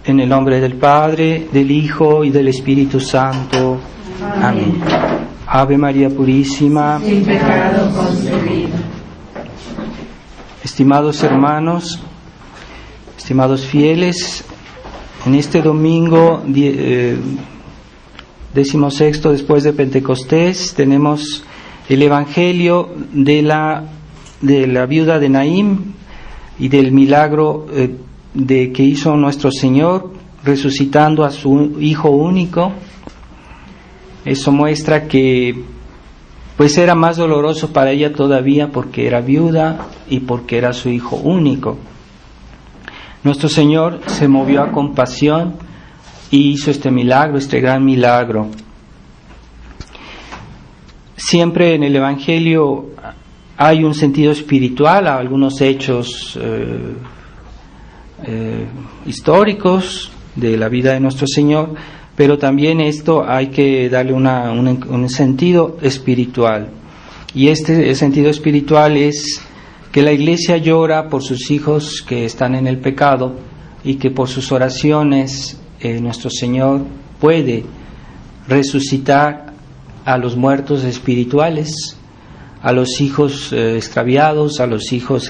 En el nombre del Padre, del Hijo y del Espíritu Santo. Amén. Ave María Purísima, sin pecado concebida. Estimados hermanos, estimados fieles, en este domingo 16 después de Pentecostés tenemos el Evangelio de la viuda de Naín y del milagro que hizo nuestro Señor resucitando a su Hijo único. Eso muestra que pues era más doloroso para ella todavía porque era viuda y porque era su Hijo único. Nuestro Señor se movió a compasión y hizo este milagro, este gran milagro. Siempre en el Evangelio hay un sentido espiritual a algunos hechos históricos de la vida de nuestro Señor, pero también esto hay que darle un sentido espiritual. Y este sentido espiritual es que la Iglesia llora por sus hijos que están en el pecado y que por sus oraciones nuestro Señor puede resucitar a los muertos espirituales, a los hijos extraviados, a los hijos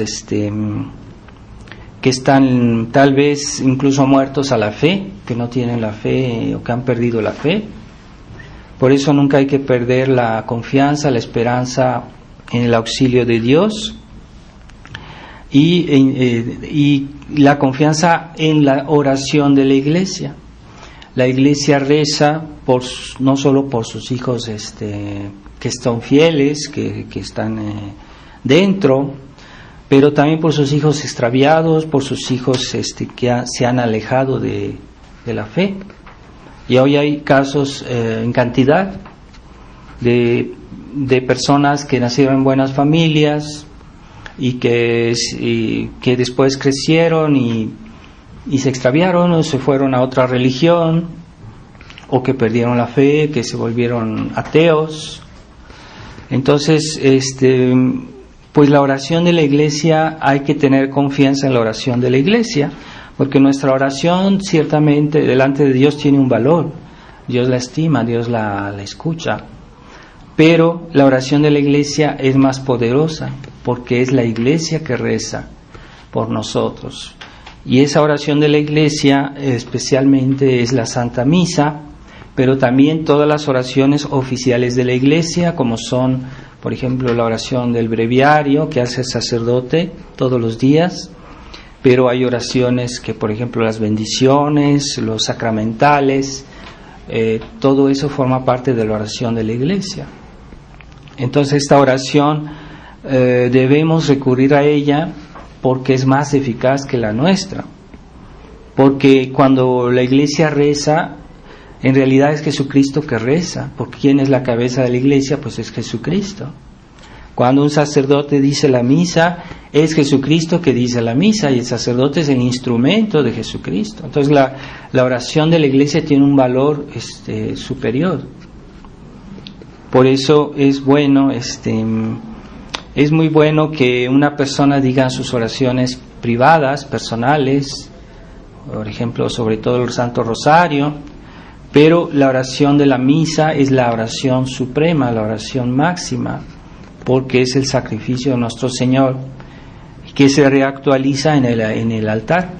que están tal vez incluso muertos a la fe, que no tienen la fe o que han perdido la fe. Por eso nunca hay que perder la confianza, la esperanza en el auxilio de Dios y la confianza en la oración de la Iglesia. La Iglesia reza no solo por sus hijos que están fieles, que están dentro, pero también por sus hijos extraviados, por sus hijos que se han alejado de la fe. Y hoy hay casos en cantidad de personas que nacieron en buenas familias y que después crecieron y se extraviaron o se fueron a otra religión, o que perdieron la fe, que se volvieron ateos. Entonces, pues la oración de la Iglesia, hay que tener confianza en la oración de la Iglesia, porque nuestra oración ciertamente delante de Dios tiene un valor. Dios la estima, Dios la escucha, pero la oración de la Iglesia es más poderosa, porque es la Iglesia que reza por nosotros. Y esa oración de la Iglesia especialmente es la Santa Misa, pero también todas las oraciones oficiales de la Iglesia, como son, por ejemplo, la oración del breviario que hace el sacerdote todos los días, pero hay oraciones que, por ejemplo, las bendiciones, los sacramentales, todo eso forma parte de la oración de la Iglesia. Entonces esta oración debemos recurrir a ella porque es más eficaz que la nuestra, porque cuando la Iglesia reza, en realidad es Jesucristo que reza, porque ¿quién es la cabeza de la Iglesia? Pues es Jesucristo. Cuando un sacerdote dice la misa, es Jesucristo que dice la misa, y el sacerdote es el instrumento de Jesucristo. Entonces la oración de la Iglesia tiene un valor superior. Por eso es bueno, es muy bueno que una persona diga sus oraciones privadas, personales, por ejemplo, sobre todo el Santo Rosario, pero la oración de la misa es la oración suprema, la oración máxima, porque es el sacrificio de nuestro Señor que se reactualiza en el altar,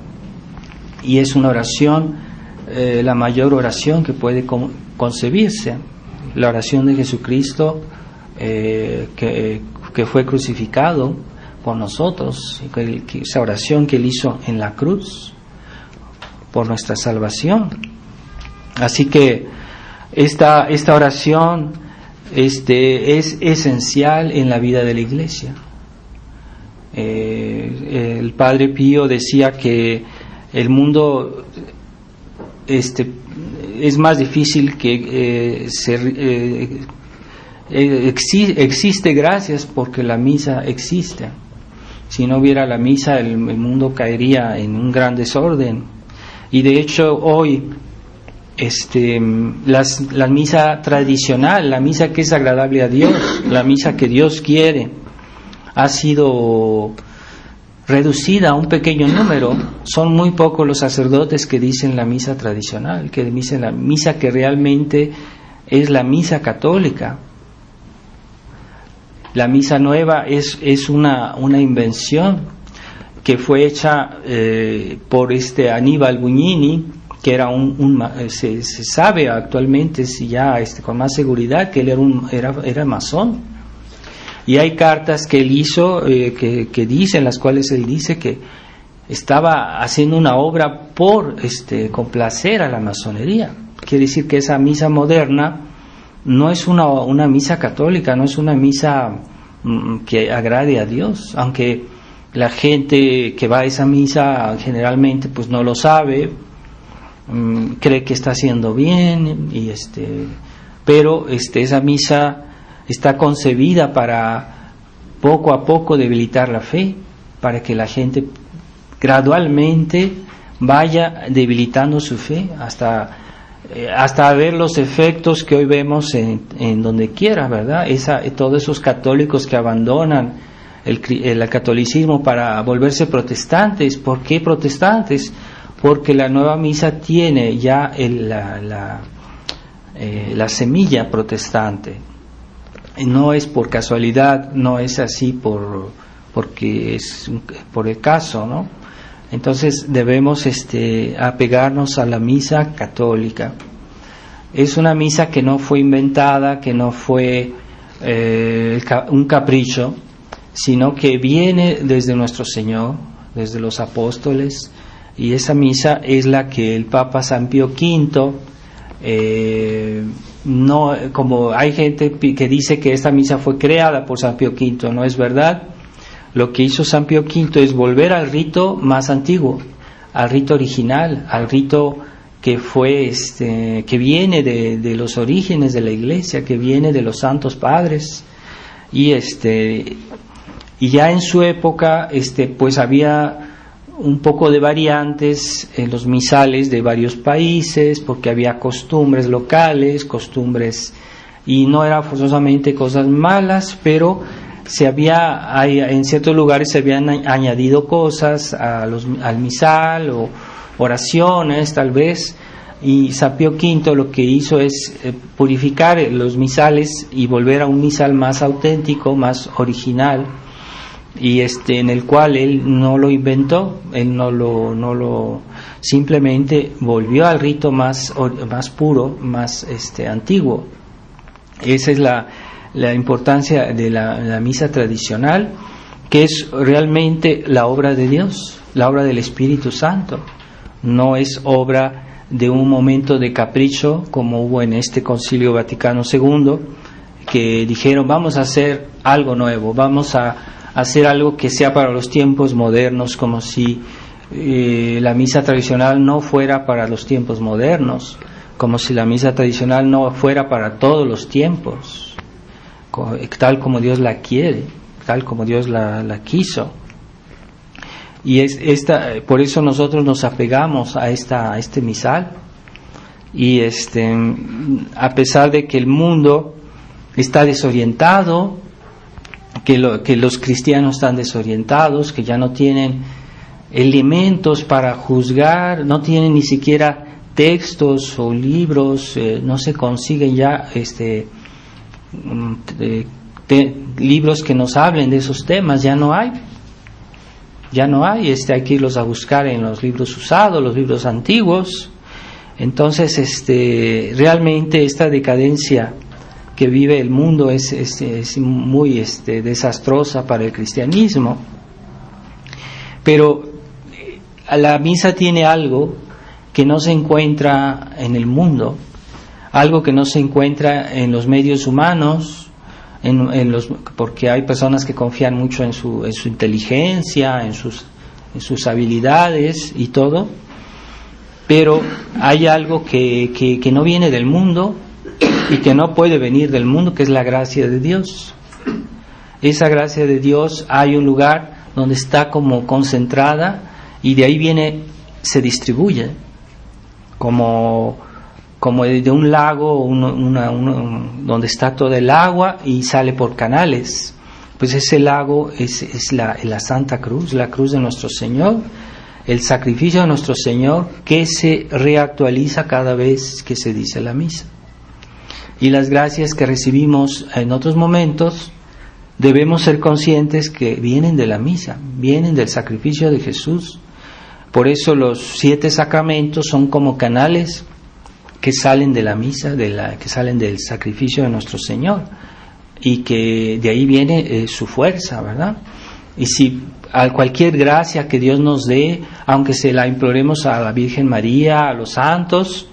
y es una oración, la mayor oración que puede concebirse, la oración de Jesucristo que fue crucificado por nosotros, esa oración que Él hizo en la cruz por nuestra salvación. Así que esta oración es esencial en la vida de la Iglesia. El Padre Pío decía que el mundo es más difícil que existe gracias porque la misa existe. Si no hubiera la misa, el mundo caería en un gran desorden. Y de hecho hoy la misa tradicional, la misa que es agradable a Dios, la misa que Dios quiere, ha sido reducida a un pequeño número. Son muy pocos los sacerdotes que dicen la misa tradicional, que dicen la misa que realmente es la misa católica. La misa nueva es una invención que fue hecha por Aníbal Bugnini, que era se sabe actualmente ya con más seguridad que él era masón. Y hay cartas que él hizo que dicen, las cuales él dice que estaba haciendo una obra por complacer a la masonería. Quiere decir que esa misa moderna no es una misa católica, no es una misa que agrade a Dios, aunque la gente que va a esa misa generalmente pues no lo sabe, cree que está haciendo bien, pero esa misa está concebida para poco a poco debilitar la fe, para que la gente gradualmente vaya debilitando su fe hasta ver los efectos que hoy vemos en donde quiera, ¿verdad? Todos esos católicos que abandonan el catolicismo para volverse protestantes. ¿Por qué protestantes? Porque la nueva misa tiene ya la semilla protestante. No es por casualidad, no es así porque es por el caso, ¿no? Entonces debemos apegarnos a la misa católica. Es una misa que no fue inventada, que no fue un capricho, sino que viene desde nuestro Señor, desde los apóstoles, y esa misa es la que el Papa San Pío V, no, como hay gente que dice que esta misa fue creada por San Pío V, no es verdad. Lo que hizo San Pío V es volver al rito más antiguo, al rito original, al rito que fue que viene de los orígenes de la Iglesia, que viene de los santos padres, y ya en su época pues había un poco de variantes en los misales de varios países, porque había costumbres locales, y no eran forzosamente cosas malas, pero en ciertos lugares se habían añadido cosas al misal o oraciones tal vez, y San Pío V lo que hizo es purificar los misales y volver a un misal más auténtico, más original, y en el cual él no lo inventó, él no lo simplemente volvió al rito más puro, más antiguo. Esa es la importancia de la misa tradicional, que es realmente la obra de Dios, la obra del Espíritu Santo. No es obra de un momento de capricho como hubo en Concilio Vaticano II, que dijeron vamos a hacer algo nuevo, vamos a hacer algo que sea para los tiempos modernos, como si la misa tradicional no fuera para los tiempos modernos, como si la misa tradicional no fuera para todos los tiempos, tal como Dios la quiere, tal como Dios la quiso. Y por eso nosotros nos apegamos a este misal, y a pesar de que el mundo está desorientado, que los cristianos están desorientados, que ya no tienen elementos para juzgar, no tienen ni siquiera textos o libros, no se consiguen ya libros que nos hablen de esos temas, ya no hay, hay que irlos a buscar en los libros usados, los libros antiguos. Entonces realmente esta decadencia que vive el mundo es muy desastrosa para el cristianismo. Pero la misa tiene algo que no se encuentra en el mundo, algo que no se encuentra en los medios humanos, porque hay personas que confían mucho en su inteligencia, en sus habilidades y todo, pero hay algo que no viene del mundo y que no puede venir del mundo, que es la gracia de Dios. Esa gracia de Dios, hay un lugar donde está como concentrada, y de ahí se distribuye como de un lago donde está todo el agua y sale por canales. Pues ese lago es la Santa Cruz, la cruz de nuestro Señor, el sacrificio de nuestro Señor que se reactualiza cada vez que se dice la misa. Y las gracias que recibimos en otros momentos debemos ser conscientes que vienen de la misa, vienen del sacrificio de Jesús. Por eso los 7 sacramentos son como canales que salen de la misa, que salen del sacrificio de nuestro Señor, y que de ahí viene su fuerza, ¿verdad? Y si a cualquier gracia que Dios nos dé, aunque se la imploremos a la Virgen María, a los santos,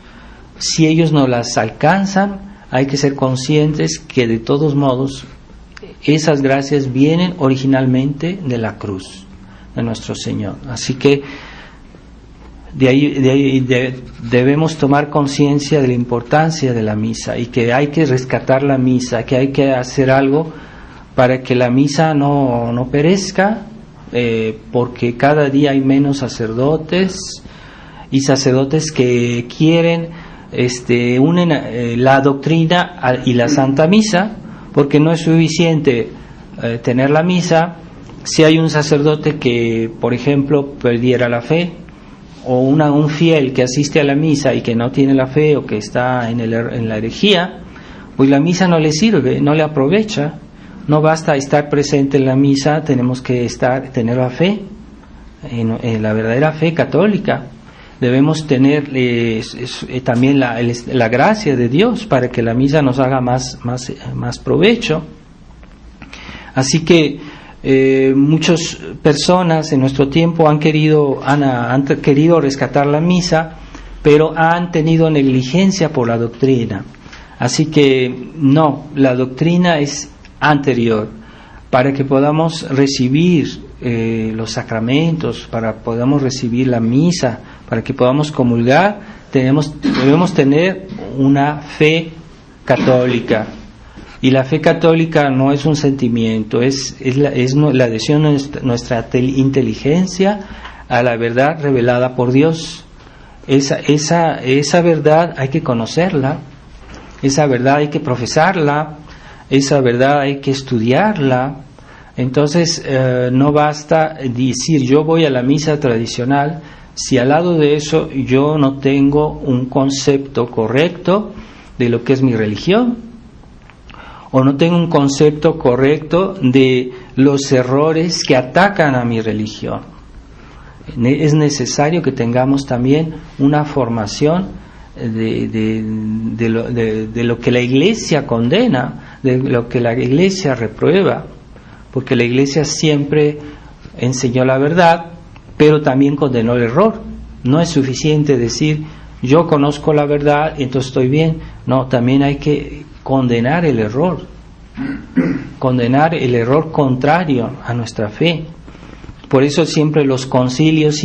si ellos no las alcanzan, hay que ser conscientes que de todos modos esas gracias vienen originalmente de la cruz de nuestro Señor. Así que debemos tomar conciencia de la importancia de la misa y que hay que rescatar la misa, que hay que hacer algo para que la misa no perezca, porque cada día hay menos sacerdotes y sacerdotes que quieren unen la doctrina y la Santa Misa, porque no es suficiente tener la misa si hay un sacerdote que, por ejemplo, perdiera la fe, o un fiel que asiste a la misa y que no tiene la fe o que está en la herejía, pues la misa no le sirve, no le aprovecha. No basta estar presente en la misa, tenemos que tener la fe, en la verdadera fe católica. Debemos tener también la gracia de Dios para que la misa nos haga más provecho. Así que muchas personas en nuestro tiempo han querido rescatar la misa, pero han tenido negligencia por la doctrina. Así que no, la doctrina es anterior. Para que podamos recibir los sacramentos, para que podamos recibir la misa, para que podamos comulgar, debemos tener una fe católica. Y la fe católica no es un sentimiento, es la adhesión de nuestra inteligencia a la verdad revelada por Dios. Esa verdad hay que conocerla, esa verdad hay que profesarla, esa verdad hay que estudiarla. Entonces no basta decir yo voy a la misa tradicional si al lado de eso yo no tengo un concepto correcto de lo que es mi religión, o no tengo un concepto correcto de los errores que atacan a mi religión. Es necesario que tengamos también una formación de lo que la Iglesia condena, de lo que la Iglesia reprueba, porque la Iglesia siempre enseñó la verdad, pero también condenó el error. No es suficiente decir yo conozco la verdad y entonces estoy bien. No, también hay que condenar el error contrario a nuestra fe. Por eso siempre los concilios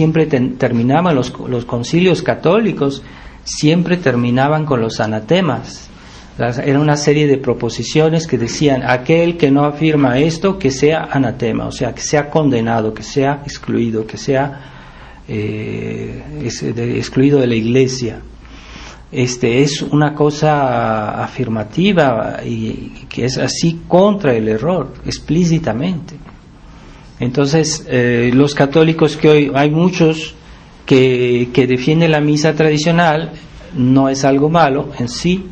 terminaban, los concilios católicos siempre terminaban con los anatemas. Era una serie de proposiciones que decían aquel que no afirma esto, que sea anatema, o sea, que sea condenado, que sea excluido, que sea excluido de la Iglesia. Es una cosa afirmativa y que es así contra el error, explícitamente. Entonces, los católicos que hoy hay muchos que defienden la misa tradicional, no es algo malo en sí,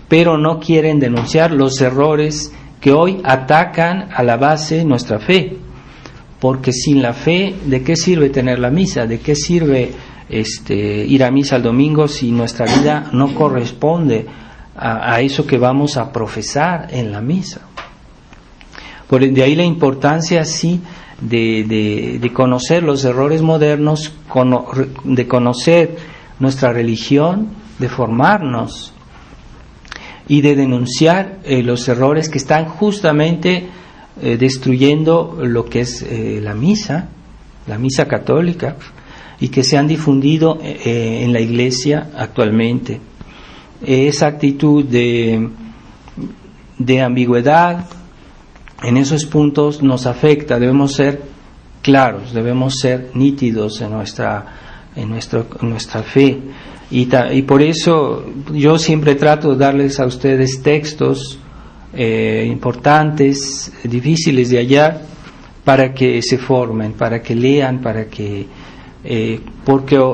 pero no quieren denunciar los errores que hoy atacan a la base de nuestra fe. Porque sin la fe, ¿de qué sirve tener la misa? ¿De qué sirve ir a misa el domingo si nuestra vida no corresponde a eso que vamos a profesar en la misa? De ahí la importancia, sí, de conocer los errores modernos, de conocer nuestra religión, de formarnos y de denunciar los errores que están justamente destruyendo lo que es la misa católica, y que se han difundido en la Iglesia actualmente. Esa actitud de ambigüedad en esos puntos nos afecta. Debemos ser claros, debemos ser nítidos en nuestra fe, y por eso yo siempre trato de darles a ustedes textos importantes, difíciles de hallar, para que se formen, para que lean, porque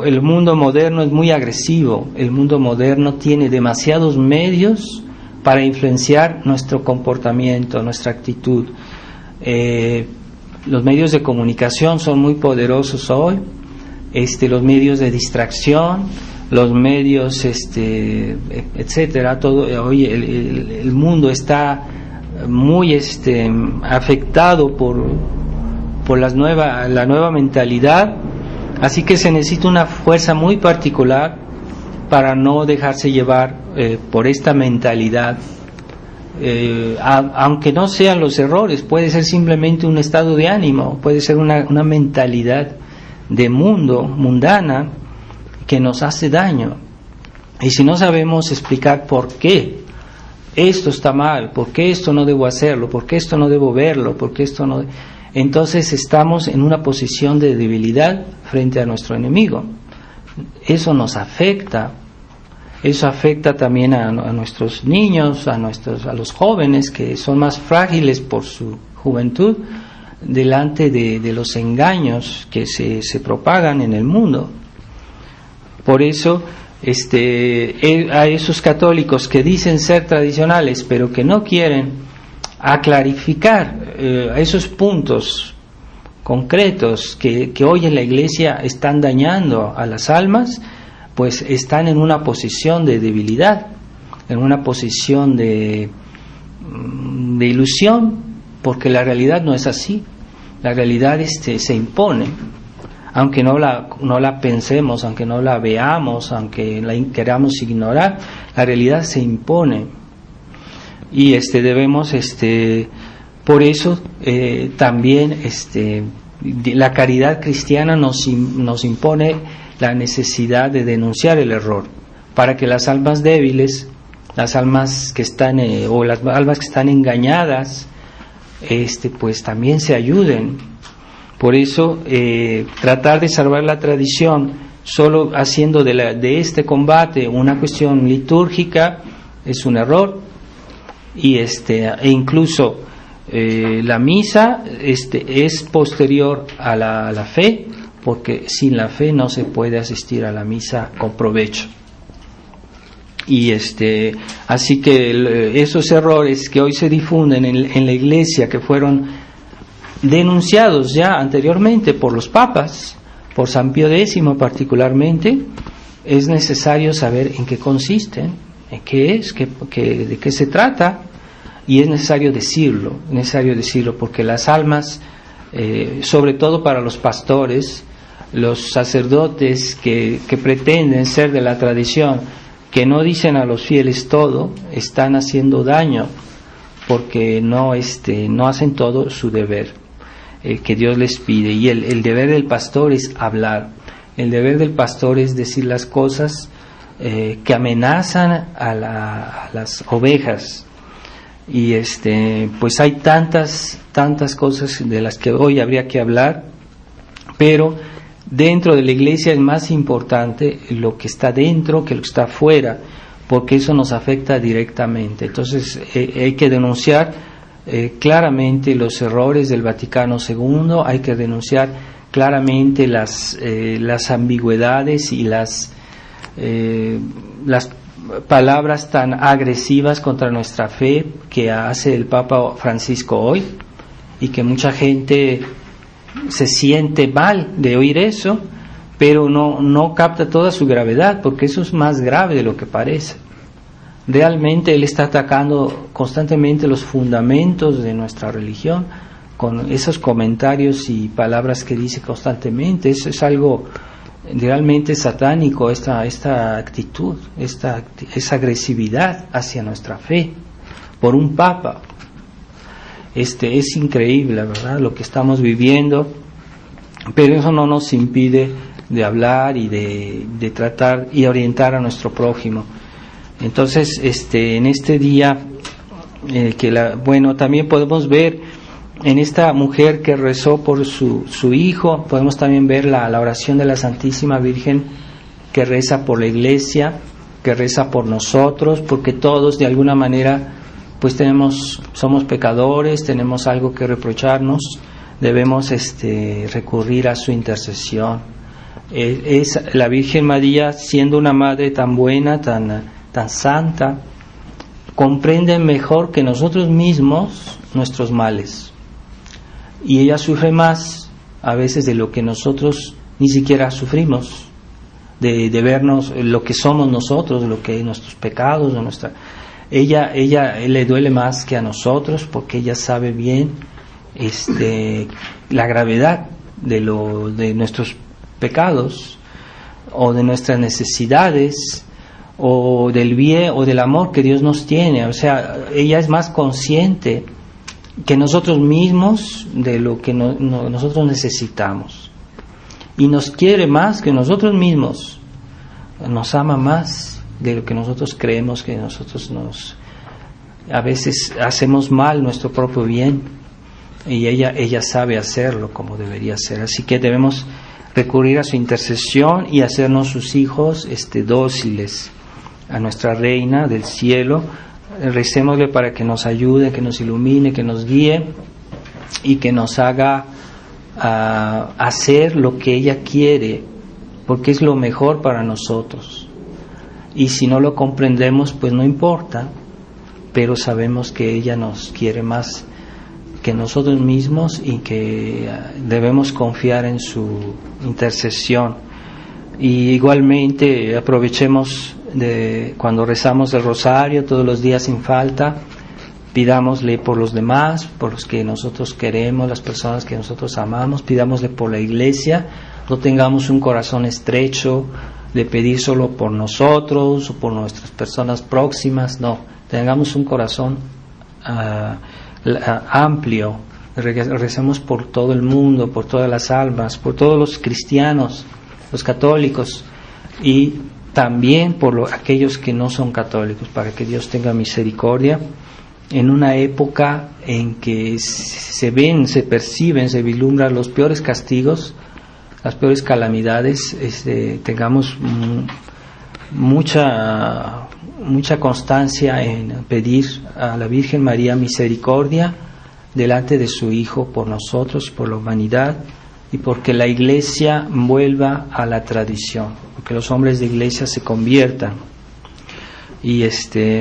el mundo moderno es muy agresivo, el mundo moderno tiene demasiados medios para influenciar nuestro comportamiento, nuestra actitud. Los medios de comunicación son muy poderosos hoy, los medios de distracción, los medios, etcétera. Todo hoy el mundo está muy afectado por la nueva mentalidad, así que se necesita una fuerza muy particular para no dejarse llevar por esta mentalidad. Aunque no sean los errores, puede ser simplemente un estado de ánimo, puede ser una mentalidad de mundana que nos hace daño. Y si no sabemos explicar por qué esto está mal, por qué esto no debo hacerlo, por qué esto no debo verlo, por qué esto no, entonces estamos en una posición de debilidad frente a nuestro enemigo. Eso nos afecta. Eso afecta también a nuestros niños, a los jóvenes que son más frágiles por su juventud delante de los engaños que se propagan en el mundo. Por eso a esos católicos que dicen ser tradicionales pero que no quieren clarificar esos puntos concretos que hoy en la Iglesia están dañando a las almas, pues están en una posición de debilidad, en una posición de ilusión, porque la realidad no es así. La realidad se impone, aunque no la pensemos, aunque no la veamos, aunque la queramos ignorar, la realidad se impone. Y debemos, por eso también la caridad cristiana nos impone la necesidad de denunciar el error, para que las almas débiles, las almas que están o las almas que están engañadas, pues también se ayuden. Por eso tratar de salvar la tradición solo haciendo de este combate una cuestión litúrgica es un error. Y e incluso la misa es posterior a la fe, porque sin la fe no se puede asistir a la misa con provecho. Y así que esos errores que hoy se difunden en la Iglesia, que fueron denunciados ya anteriormente por los papas, por San Pío X particularmente, es necesario saber en qué consisten, en qué es, de qué se trata, y es necesario decirlo, porque las almas, sobre todo para los pastores, los sacerdotes que pretenden ser de la tradición, que no dicen a los fieles todo, están haciendo daño, porque no hacen todo su deber que Dios les pide. Y el deber del pastor es hablar, el deber del pastor es decir las cosas que amenazan a las ovejas. Y pues hay tantas cosas de las que hoy habría que hablar, pero dentro de la Iglesia es más importante lo que está dentro que lo que está afuera, porque eso nos afecta directamente. Entonces hay que denunciar claramente los errores del Vaticano II, hay que denunciar claramente las ambigüedades y las palabras tan agresivas contra nuestra fe que hace el Papa Francisco hoy, y que mucha gente se siente mal de oír eso, pero no capta toda su gravedad, porque eso es más grave de lo que parece. Realmente él está atacando constantemente los fundamentos de nuestra religión con esos comentarios y palabras que dice constantemente. Eso es algo realmente satánico, esta actitud, esa agresividad hacia nuestra fe por un papa. Es increíble, ¿verdad?, lo que estamos viviendo, pero eso no nos impide de hablar y de tratar y orientar a nuestro prójimo. Entonces, en este día, también podemos ver en esta mujer que rezó por su hijo, podemos también ver la oración de la Santísima Virgen, que reza por la Iglesia, que reza por nosotros, porque todos de alguna manera pues somos pecadores, tenemos algo que reprocharnos, debemos recurrir a su intercesión. La Virgen María, siendo una madre tan buena, tan santa, comprende mejor que nosotros mismos nuestros males, y ella sufre más a veces de lo que nosotros ni siquiera sufrimos, de vernos lo que somos nosotros, lo que nuestros pecados, ella le duele más que a nosotros, porque ella sabe bien la gravedad de nuestros pecados, o de nuestras necesidades, o del bien o del amor que Dios nos tiene. O sea, ella es más consciente que nosotros mismos de lo que nosotros necesitamos, y nos quiere más que nosotros mismos, nos ama más de lo que nosotros creemos, que nosotros a veces hacemos mal nuestro propio bien, y ella sabe hacerlo como debería ser. Así que debemos recurrir a su intercesión y hacernos sus hijos dóciles a nuestra Reina del Cielo. Recémosle para que nos ayude, que nos ilumine, que nos guíe, y que nos haga hacer lo que ella quiere, porque es lo mejor para nosotros. Y si no lo comprendemos, pues no importa, pero sabemos que ella nos quiere más que nosotros mismos, y que debemos confiar en su intercesión. Y igualmente aprovechemos cuando rezamos el rosario todos los días sin falta, pidámosle por los demás, por los que nosotros queremos, las personas que nosotros amamos, pidámosle por la Iglesia. No tengamos un corazón estrecho de pedir solo por nosotros o por nuestras personas próximas, no, tengamos un corazón amplio, recemos por todo el mundo, por todas las almas, por todos los cristianos, los católicos, y también por aquellos que no son católicos, para que Dios tenga misericordia en una época en que se perciben, se vislumbran los peores castigos, las peores calamidades. Tengamos mucha constancia en pedir a la Virgen María misericordia delante de su Hijo por nosotros, por la humanidad, y porque la Iglesia vuelva a la tradición, porque los hombres de Iglesia se conviertan. Y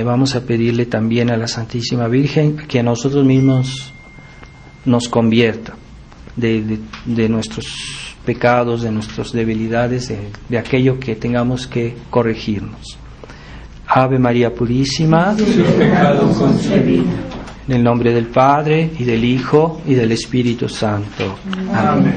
vamos a pedirle también a la Santísima Virgen que a nosotros mismos nos convierta de nuestros pecados, de nuestras debilidades, de aquello que tengamos que corregirnos. Ave María Purísima, sin pecado concebida. En el nombre del Padre, y del Hijo, y del Espíritu Santo. Amén.